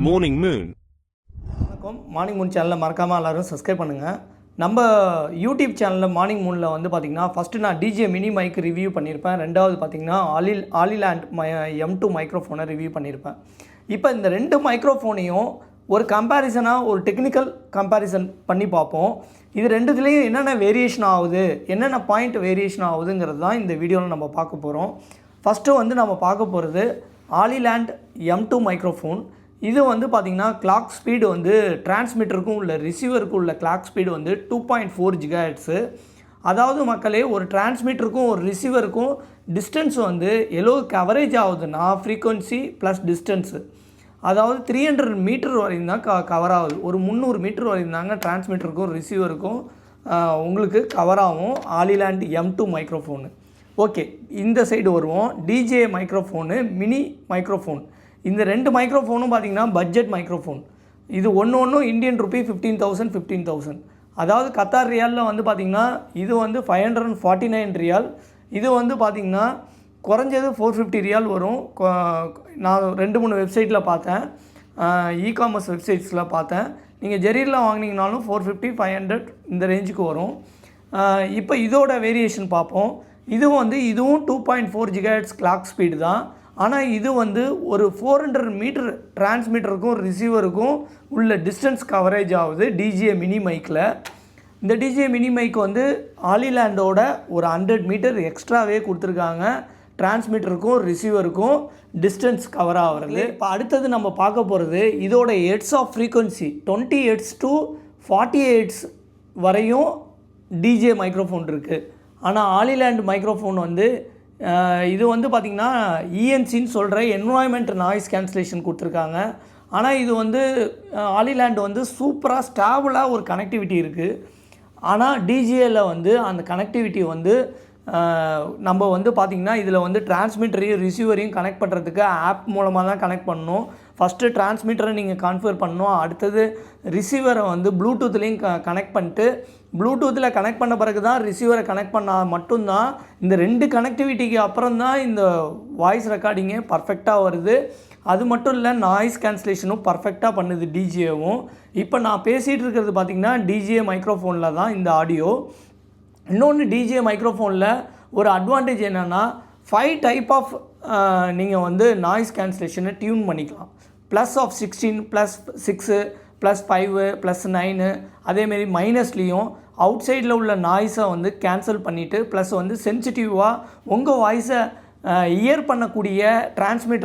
Morning Moon. வணக்கம். Morning Moon சேனலை மறக்காமல் எல்லோரும் சப்ஸ்கிரைப் பண்ணுங்கள். நம்ம யூடியூப் சேனலில் மார்னிங் மூனில் வந்து பார்த்திங்கன்னா ஃபஸ்ட்டு நான் டிஜே மினி மைக் ரிவ்யூ பண்ணியிருப்பேன். ரெண்டாவது பார்த்திங்கன்னா ஆலிலேண்ட் M2 மைக்ரோஃபோனை ரிவ்யூ பண்ணியிருப்பேன். இப்போ இந்த ரெண்டு மைக்ரோஃபோனையும் ஒரு கம்பேரிசனாக ஒரு டெக்னிக்கல் கம்பேரிசன் பண்ணி பார்ப்போம். இது ரெண்டுத்துலேயும் என்னென்ன வேரியேஷன் ஆகுது, என்னென்ன பாயிண்ட் வேரியேஷன் ஆகுதுங்கிறது தான் இந்த வீடியோவில் நம்ம பார்க்க போகிறோம். ஃபஸ்ட்டு வந்து நம்ம பார்க்க போகிறது ஆலிலேண்ட் M2 மைக்ரோஃபோன். இது வந்து பார்த்திங்கன்னா கிளாக் ஸ்பீடு வந்து டிரான்ஸ்மிட்டருக்கும் உள்ள ரிசீவருக்கும் உள்ள கிளாக் ஸ்பீடு வந்து 2.4 GHz. அதாவது மக்களே, ஒரு டிரான்ஸ்மிட்டருக்கும் ஒரு ரிசீவருக்கும் டிஸ்டன்ஸ் வந்து எவ்வளோ கவரேஜ் ஆகுதுன்னா ஃப்ரீக்வன்சி ப்ளஸ் டிஸ்டன்ஸு, அதாவது 300 மீட்டர் வரையும் தான் கவர் ஆகுது. ஒரு 300 மீட்டர் வரையும் தாங்க டிரான்ஸ்மிட்டருக்கும் ரிசீவருக்கும் உங்களுக்கு கவர் ஆகும் ஆலிலேண்ட் M2 மைக்ரோஃபோனு. ஓகே, இந்த சைடு வருவோம். DJ microphone, mini microphone. இந்த ரெண்டு மைக்ரோஃபோனும் பார்த்திங்கன்னா பட்ஜெட் மைக்ரோஃபோன். இது ஒன்று இந்தியன் ருப்பி 15,000. அதாவது கத்தார் ரியாலில் வந்து பார்த்திங்கன்னா இது வந்து 549 ரியால். இது வந்து பார்த்திங்கன்னா குறைஞ்சது 450 ரியால் வரும். நான் 2-3 வெப்சைட்டில் பார்த்தேன், இகாமர்ஸ் வெப்சைட்ஸில் பார்த்தேன். நீங்கள் ஜெரீரில் வாங்கினீங்கனாலும் 450, 500 இந்த ரேஞ்சுக்கு வரும். இப்போ இதோட வேரியேஷன் பார்ப்போம். இதுவும் 2.4 GHz கிளாக் ஸ்பீடு தான். ஆனால் இது வந்து ஒரு 400 மீட்டர் டிரான்ஸ்மிட்டருக்கும் ரிசீவருக்கும் உள்ள டிஸ்டன்ஸ் கவரேஜ் ஆகுது டிஜே மினி மைக்கில். இந்த டிஜே மினி மைக் வந்து ஆலிலேண்டோட ஒரு 100 மீட்டர் எக்ஸ்ட்ராவே கொடுத்துருக்காங்க டிரான்ஸ்மிட்டருக்கும் ரிசீவருக்கும் டிஸ்டன்ஸ் கவர் ஆகிறது. இப்போ அடுத்தது நம்ம பார்க்க போகிறது இதோட hertz of frequency 20 Hz to 40 Hz வரையும் டிஜே மைக்ரோஃபோன் இருக்குது. ஆனால் ஆலிலேண்ட் மைக்ரோஃபோன் வந்து இது வந்து பார்த்திங்கன்னா இஎன்சின்னு சொல்கிற என்வாயன்மெண்ட் நாய்ஸ் கேன்சலேஷன் கொடுத்துருக்காங்க. ஆனால் இது வந்து ஆலிலேண்ட் வந்து சூப்பராக ஸ்டாபிளாக ஒரு கனெக்டிவிட்டி இருக்குது. ஆனால் டிஜேயில் வந்து அந்த கனெக்டிவிட்டி வந்து நம்ம வந்து பார்த்திங்கன்னா இதில் வந்து டிரான்ஸ்மிட்டரையும் ரிசீவரையும் கனெக்ட் பண்ணுறதுக்கு ஆப் மூலமாக தான் கனெக்ட் பண்ணணும். ஃபஸ்ட்டு டிரான்ஸ்மிட்டரை நீங்கள் கான்ஃபிகர் பண்ணணும். அடுத்தது ரிசீவரை வந்து ப்ளூடூத்லேயும் கனெக்ட் பண்ணிட்டு ப்ளூடூத்தில் கனெக்ட் பண்ண பிறகு தான் ரிசீவரை கனெக்ட் பண்ணால் மட்டும்தான் இந்த ரெண்டு கனெக்டிவிட்டிக்கு அப்புறம் தான் இந்த வாய்ஸ் ரெக்கார்டிங்கே பர்ஃபெக்டாக வருது. அது மட்டும் இல்லை, நாய்ஸ் கேன்சலேஷனும் பர்ஃபெக்டாக பண்ணுது டிஜேவும். இப்போ நான் பேசிகிட்டு இருக்கிறது பார்த்திங்கன்னா டிஜே மைக்ரோஃபோனில் தான் இந்த ஆடியோ. இன்னொன்று டிஜே மைக்ரோஃபோனில் ஒரு அட்வான்டேஜ் என்னென்னா 5 டைப் ஆஃப் நீங்கள் வந்து நாய்ஸ் கேன்சலேஷனை டியூன் பண்ணிக்கலாம். +16, +6, +5, +9, அதேமாரி மைனஸ்லேயும் அவுட் சைடில் உள்ள நாய்ஸை வந்து கேன்சல் பண்ணிவிட்டு ப்ளஸ் வந்து சென்சிட்டிவாக உங்கள் வாய்ஸை இயர் பண்ணக்கூடிய டிரான்ஸ்மிட்டர்